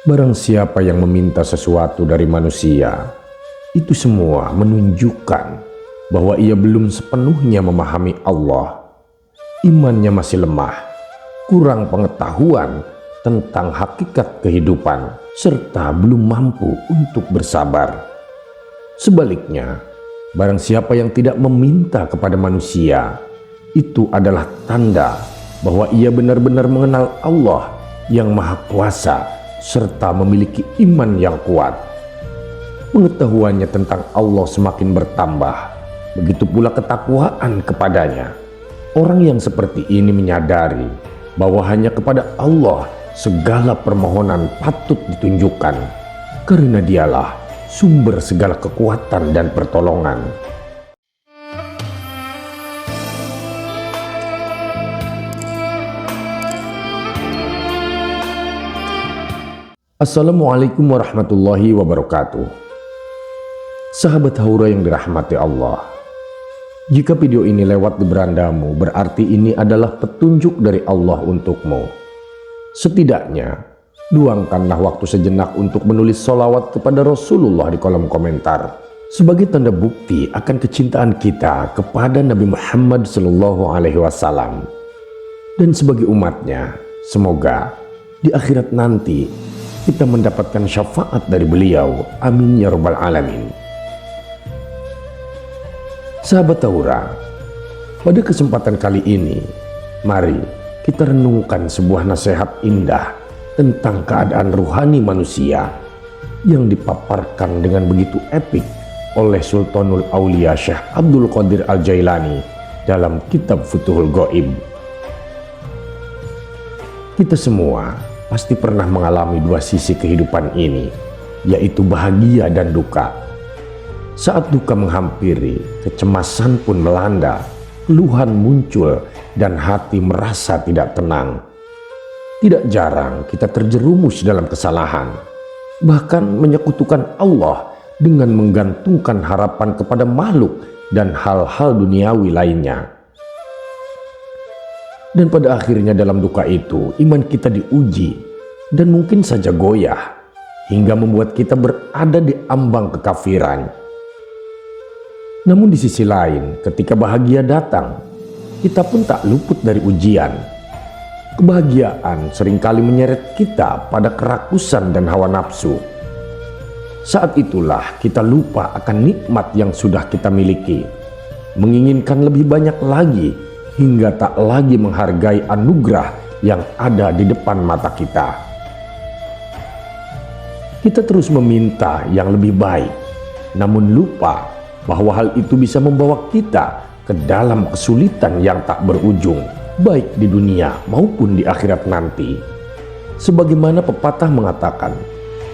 Barang siapa yang meminta sesuatu dari manusia, itu semua menunjukkan bahwa ia belum sepenuhnya memahami Allah. Imannya masih lemah, kurang pengetahuan tentang hakikat kehidupan, serta belum mampu untuk bersabar. Sebaliknya, barang siapa yang tidak meminta kepada manusia, itu adalah tanda bahwa ia benar-benar mengenal Allah yang Maha Kuasa serta memiliki iman yang kuat. Pengetahuannya tentang Allah semakin bertambah, begitu pula ketakwaan kepadanya. Orang yang seperti ini menyadari bahwa hanya kepada Allah segala permohonan patut ditunjukkan, karena dialah sumber segala kekuatan dan pertolongan. Assalamualaikum warahmatullahi wabarakatuh. Sahabat Haura yang dirahmati Allah, jika video ini lewat di berandamu, berarti ini adalah petunjuk dari Allah untukmu. Setidaknya, luangkanlah waktu sejenak untuk menulis sholawat kepada Rasulullah di kolom komentar, sebagai tanda bukti akan kecintaan kita kepada Nabi Muhammad SAW. Dan sebagai umatnya, semoga di akhirat nanti kita mendapatkan syafaat dari beliau. Amin ya rabbal alamin. Sahabat Haura, pada kesempatan kali ini, mari kita renungkan sebuah nasihat indah tentang keadaan ruhani manusia yang dipaparkan dengan begitu epik oleh Sultanul Aulia Syekh Abdul Qadir Al-Jailani dalam kitab Futuhul Ghaib. Kita semua pasti pernah mengalami dua sisi kehidupan ini, yaitu bahagia dan duka. Saat duka menghampiri, kecemasan pun melanda, keluhan muncul, dan hati merasa tidak tenang. Tidak jarang kita terjerumus dalam kesalahan, bahkan menyekutukan Allah dengan menggantungkan harapan kepada makhluk dan hal-hal duniawi lainnya. Dan pada akhirnya dalam duka itu, iman kita diuji dan mungkin saja goyah, hingga membuat kita berada di ambang kekafiran. Namun di sisi lain, ketika bahagia datang, kita pun tak luput dari ujian. Kebahagiaan seringkali menyeret kita pada kerakusan dan hawa nafsu. Saat itulah kita lupa akan nikmat yang sudah kita miliki, menginginkan lebih banyak lagi, hingga tak lagi menghargai anugerah yang ada di depan mata kita. Kita terus meminta yang lebih baik, namun lupa bahwa hal itu bisa membawa kita ke dalam kesulitan yang tak berujung, baik di dunia maupun di akhirat nanti. Sebagaimana pepatah mengatakan,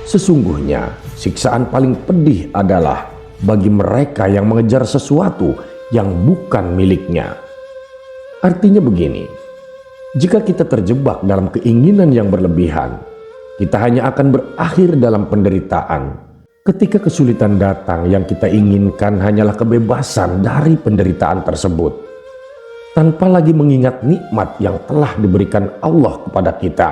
sesungguhnya siksaan paling pedih adalah bagi mereka yang mengejar sesuatu yang bukan miliknya. Artinya begini, jika kita terjebak dalam keinginan yang berlebihan, kita hanya akan berakhir dalam penderitaan. Ketika kesulitan datang, yang kita inginkan hanyalah kebebasan dari penderitaan tersebut, tanpa lagi mengingat nikmat yang telah diberikan Allah kepada kita.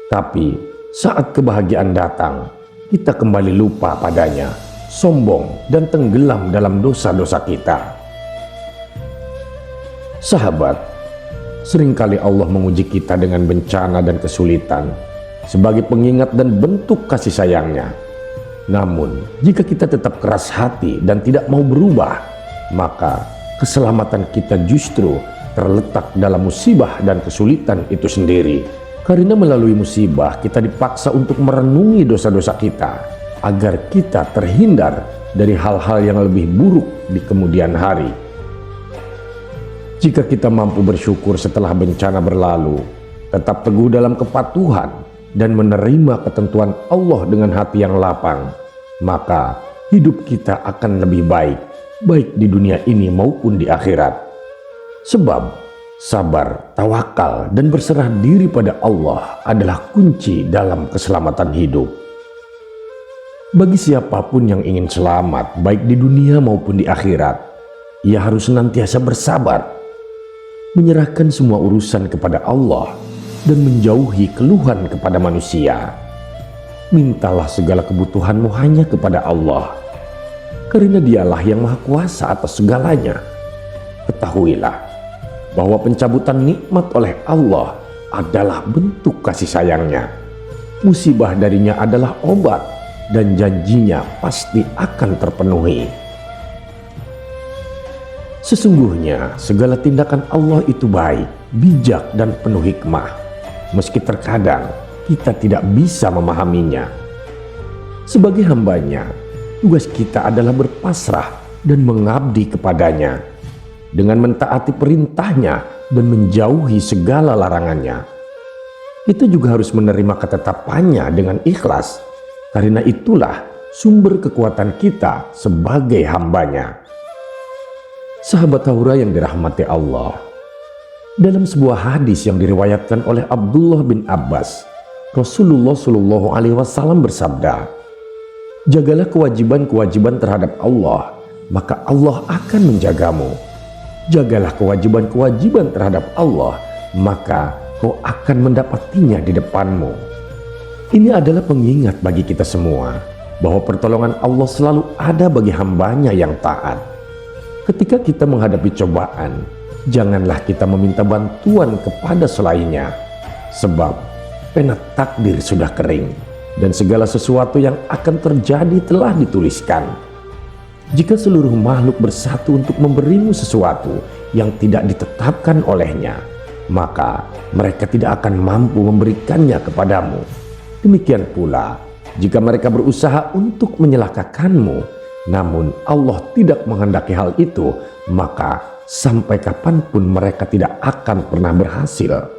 Tapi saat kebahagiaan datang, kita kembali lupa padanya, sombong dan tenggelam dalam dosa-dosa kita. Sahabat, seringkali Allah menguji kita dengan bencana dan kesulitan sebagai pengingat dan bentuk kasih sayangnya. Namun, jika kita tetap keras hati dan tidak mau berubah, maka keselamatan kita justru terletak dalam musibah dan kesulitan itu sendiri. Karena melalui musibah, kita dipaksa untuk merenungi dosa-dosa kita, agar kita terhindar dari hal-hal yang lebih buruk di kemudian hari. Jika kita mampu bersyukur setelah bencana berlalu, tetap teguh dalam kepatuhan, dan menerima ketentuan Allah dengan hati yang lapang, maka hidup kita akan lebih baik, baik di dunia ini maupun di akhirat. Sebab sabar, tawakal, dan berserah diri pada Allah adalah kunci dalam keselamatan hidup. Bagi siapapun yang ingin selamat, baik di dunia maupun di akhirat, ia harus senantiasa bersabar, menyerahkan semua urusan kepada Allah, dan menjauhi keluhan kepada manusia. Mintalah segala kebutuhanmu hanya kepada Allah, karena Dialah yang Maha Kuasa atas segalanya. Ketahuilah bahwa pencabutan nikmat oleh Allah adalah bentuk kasih sayangnya. Musibah darinya adalah obat, dan janjinya pasti akan terpenuhi. Sesungguhnya segala tindakan Allah itu baik, bijak, dan penuh hikmah, meski terkadang kita tidak bisa memahaminya. Sebagai hambanya, tugas kita adalah berpasrah dan mengabdi kepadanya dengan mentaati perintahnya dan menjauhi segala larangannya. Kita juga harus menerima ketetapannya dengan ikhlas, karena itulah sumber kekuatan kita sebagai hambanya. Sahabat Taura yang dirahmati Allah, dalam sebuah hadis yang diriwayatkan oleh Abdullah bin Abbas, Rasulullah Shallallahu Alaihi Wasallam bersabda, "Jagalah kewajiban-kewajiban terhadap Allah, maka Allah akan menjagamu. Jagalah kewajiban-kewajiban terhadap Allah, maka kau akan mendapatinya di depanmu." Ini adalah pengingat bagi kita semua bahwa pertolongan Allah selalu ada bagi hambanya yang taat. Ketika kita menghadapi cobaan, janganlah kita meminta bantuan kepada selainnya, sebab pena takdir sudah kering dan segala sesuatu yang akan terjadi telah dituliskan. Jika seluruh makhluk bersatu untuk memberimu sesuatu yang tidak ditetapkan olehnya, maka mereka tidak akan mampu memberikannya kepadamu. Demikian pula jika mereka berusaha untuk menyelakakanmu, namun Allah tidak menghendaki hal itu, maka sampai kapanpun mereka tidak akan pernah berhasil.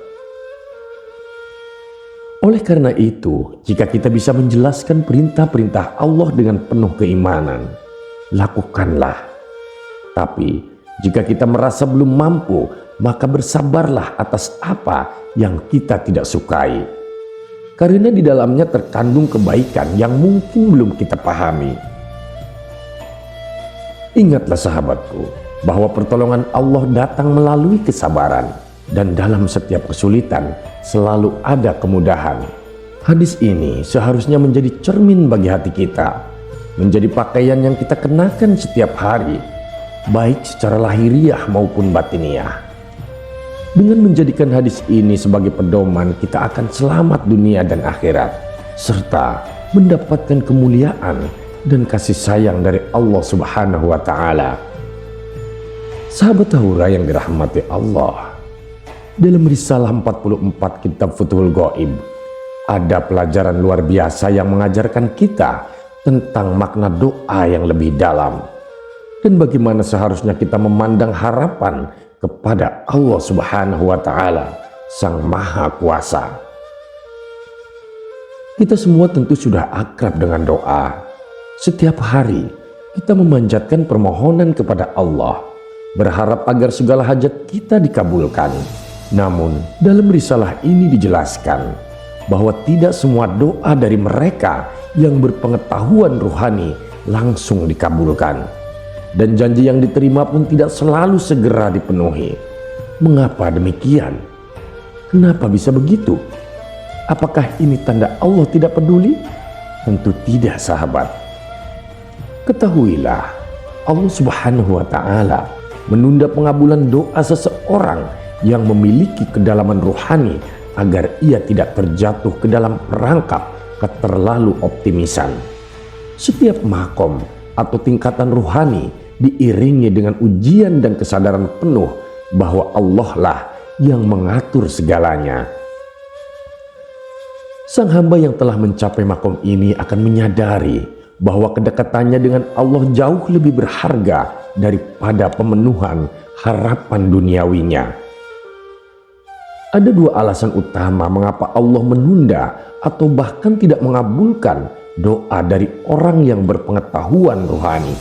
Oleh karena itu, jika kita bisa menjelaskan perintah-perintah Allah dengan penuh keimanan, lakukanlah. Tapi jika kita merasa belum mampu, maka bersabarlah atas apa yang kita tidak sukai, karena di dalamnya terkandung kebaikan yang mungkin belum kita pahami. Ingatlah sahabatku, bahwa pertolongan Allah datang melalui kesabaran, dan dalam setiap kesulitan selalu ada kemudahan. Hadis ini seharusnya menjadi cermin bagi hati kita, menjadi pakaian yang kita kenakan setiap hari, baik secara lahiriah maupun batiniah. Dengan menjadikan hadis ini sebagai pedoman, kita akan selamat dunia dan akhirat, serta mendapatkan kemuliaan dan kasih sayang dari Allah Subhanahu wa Ta'ala. Sahabat Taura yang dirahmati Allah, dalam risalah 44 kitab Futhul Ghaib ada pelajaran luar biasa yang mengajarkan kita tentang makna doa yang lebih dalam dan bagaimana seharusnya kita memandang harapan kepada Allah Subhanahu wa Ta'ala, Sang Maha Kuasa. Kita semua tentu sudah akrab dengan doa. Setiap hari kita memanjatkan permohonan kepada Allah, berharap agar segala hajat kita dikabulkan. Namun dalam risalah ini dijelaskan bahwa tidak semua doa dari mereka yang berpengetahuan ruhani langsung dikabulkan, dan janji yang diterima pun tidak selalu segera dipenuhi. Mengapa demikian? Kenapa bisa begitu? Apakah ini tanda Allah tidak peduli? Tentu tidak, sahabat. Ketahuilah, Allah Subhanahu wa Ta'ala menunda pengabulan doa seseorang yang memiliki kedalaman ruhani agar ia tidak terjatuh ke dalam perangkap keterlalu optimisan. Setiap makom atau tingkatan ruhani diiringi dengan ujian dan kesadaran penuh bahwa Allah lah yang mengatur segalanya. Sang hamba yang telah mencapai makom ini akan menyadari bahwa kedekatannya dengan Allah jauh lebih berharga daripada pemenuhan harapan duniawinya. Ada dua alasan utama mengapa Allah menunda atau bahkan tidak mengabulkan doa dari orang yang berpengetahuan ruhani.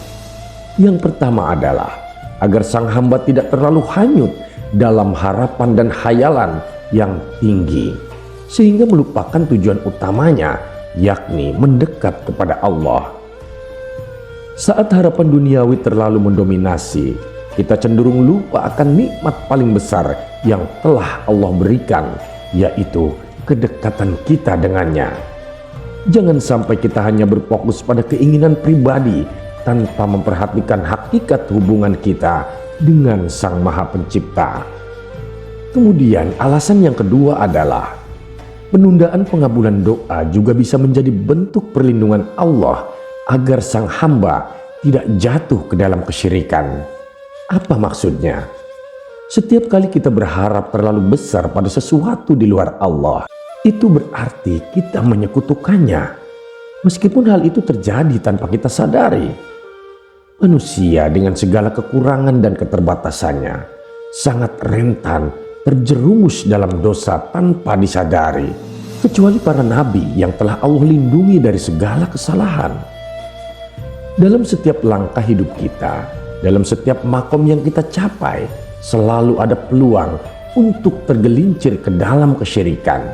Yang pertama adalah agar sang hamba tidak terlalu hanyut dalam harapan dan khayalan yang tinggi, sehingga melupakan tujuan utamanya, yakni mendekat kepada Allah. Saat harapan duniawi terlalu mendominasi, kita cenderung lupa akan nikmat paling besar yang telah Allah berikan, yaitu kedekatan kita dengannya. Jangan sampai kita hanya berfokus pada keinginan pribadi tanpa memperhatikan hakikat hubungan kita dengan Sang Maha Pencipta. Kemudian alasan yang kedua adalah penundaan pengabulan doa juga bisa menjadi bentuk perlindungan Allah agar sang hamba tidak jatuh ke dalam kesyirikan. Apa maksudnya? Setiap kali kita berharap terlalu besar pada sesuatu di luar Allah, itu berarti kita menyekutukannya. Meskipun hal itu terjadi tanpa kita sadari. Manusia dengan segala kekurangan dan keterbatasannya sangat rentan terjerumus dalam dosa tanpa disadari, kecuali para nabi yang telah Allah lindungi dari segala kesalahan. Dalam setiap langkah hidup kita, dalam setiap makom yang kita capai, selalu ada peluang untuk tergelincir ke dalam kesyirikan.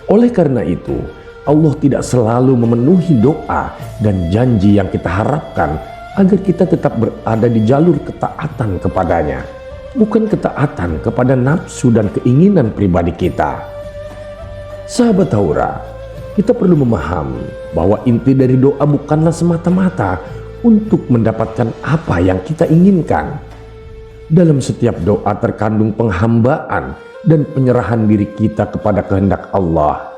Oleh karena itu, Allah tidak selalu memenuhi doa dan janji yang kita harapkan agar kita tetap berada di jalur ketaatan kepadanya, bukan ketaatan kepada nafsu dan keinginan pribadi kita. Sahabat Haura, kita perlu memahami bahwa inti dari doa bukanlah semata-mata untuk mendapatkan apa yang kita inginkan. Dalam setiap doa terkandung penghambaan dan penyerahan diri kita kepada kehendak Allah.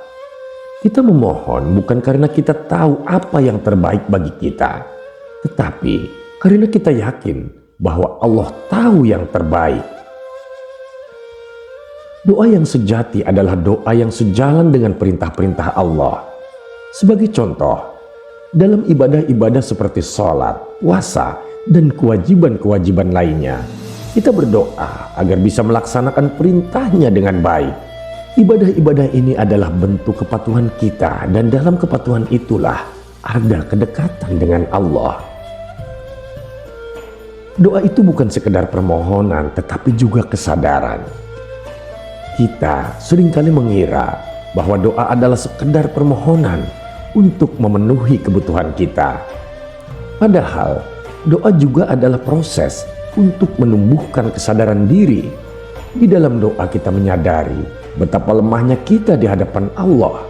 Kita memohon bukan karena kita tahu apa yang terbaik bagi kita, tetapi karena kita yakin bahwa Allah tahu yang terbaik. Doa yang sejati adalah doa yang sejalan dengan perintah-perintah Allah. Sebagai contoh, dalam ibadah-ibadah seperti sholat, puasa, dan kewajiban-kewajiban lainnya, kita berdoa agar bisa melaksanakan perintahnya dengan baik. Ibadah-ibadah ini adalah bentuk kepatuhan kita, dan dalam kepatuhan itulah ada kedekatan dengan Allah. Doa itu bukan sekedar permohonan, tetapi juga kesadaran. Kita seringkali mengira bahwa doa adalah sekedar permohonan untuk memenuhi kebutuhan kita. Padahal doa juga adalah proses untuk menumbuhkan kesadaran diri. Di dalam doa kita menyadari betapa lemahnya kita di hadapan Allah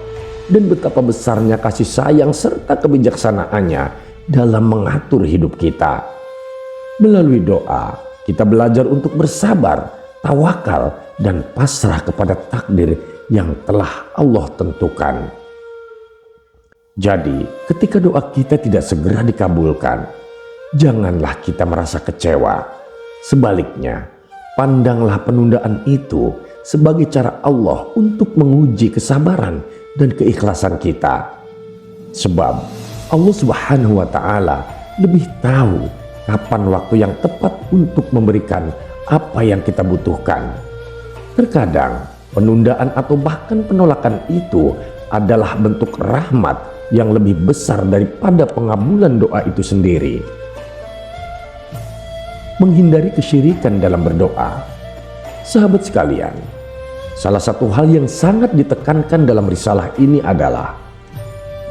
dan betapa besarnya kasih sayang serta kebijaksanaannya dalam mengatur hidup kita. Melalui doa, kita belajar untuk bersabar, tawakal, dan pasrah kepada takdir yang telah Allah tentukan. Jadi, ketika doa kita tidak segera dikabulkan, janganlah kita merasa kecewa. Sebaliknya, pandanglah penundaan itu sebagai cara Allah untuk menguji kesabaran dan keikhlasan kita. Sebab Allah Subhanahu wa Ta'ala lebih tahu kapan waktu yang tepat untuk memberikan apa yang kita butuhkan. Terkadang penundaan atau bahkan penolakan itu adalah bentuk rahmat yang lebih besar daripada pengabulan doa itu sendiri. Menghindari kesyirikan dalam berdoa. Sahabat sekalian, salah satu hal yang sangat ditekankan dalam risalah ini adalah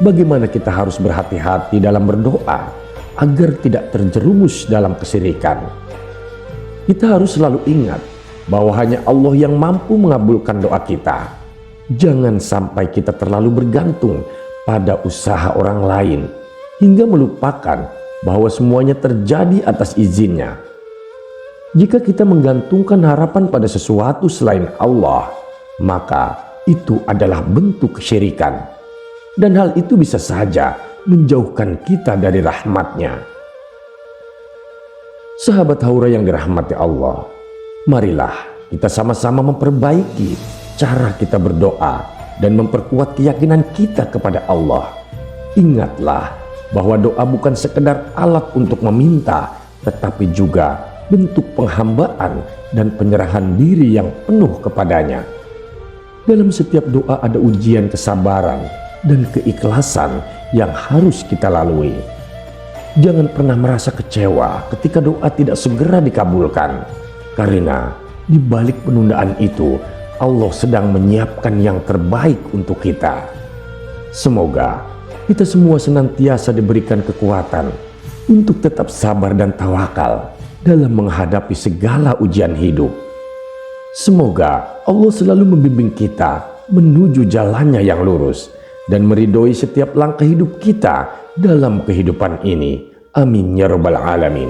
bagaimana kita harus berhati-hati dalam berdoa agar tidak terjerumus dalam kesyirikan. Kita harus selalu ingat bahwa hanya Allah yang mampu mengabulkan doa kita. Jangan sampai kita terlalu bergantung pada usaha orang lain hingga melupakan bahwa semuanya terjadi atas izinnya. Jika kita menggantungkan harapan pada sesuatu selain Allah, maka itu adalah bentuk kesyirikan. Dan hal itu bisa saja menjauhkan kita dari rahmat-Nya. Sahabat Haura yang dirahmati Allah, marilah kita sama-sama memperbaiki cara kita berdoa dan memperkuat keyakinan kita kepada Allah. Ingatlah bahwa doa bukan sekedar alat untuk meminta, tetapi juga bentuk penghambaan dan penyerahan diri yang penuh kepadanya. Dalam setiap doa ada ujian kesabaran dan keikhlasan yang harus kita lalui. Jangan pernah merasa kecewa ketika doa tidak segera dikabulkan, karena di balik penundaan itu Allah sedang menyiapkan yang terbaik untuk kita. Semoga kita semua senantiasa diberikan kekuatan untuk tetap sabar dan tawakal dalam menghadapi segala ujian hidup. Semoga Allah selalu membimbing kita menuju jalannya yang lurus dan meridhoi setiap langkah hidup kita dalam kehidupan ini. Amin ya rabbal alamin.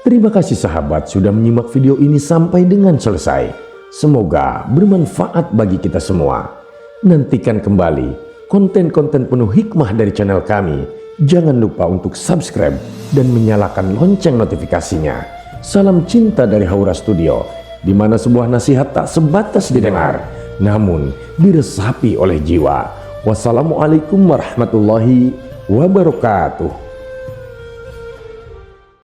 Terima kasih sahabat sudah menyimak video ini sampai dengan selesai. Semoga bermanfaat bagi kita semua. Nantikan kembali konten-konten penuh hikmah dari channel kami. Jangan lupa untuk subscribe dan menyalakan lonceng notifikasinya. Salam cinta dari Haura Studio, di mana sebuah nasihat tak sebatas didengar, namun diresapi oleh jiwa. Wassalamualaikum warahmatullahi wabarakatuh.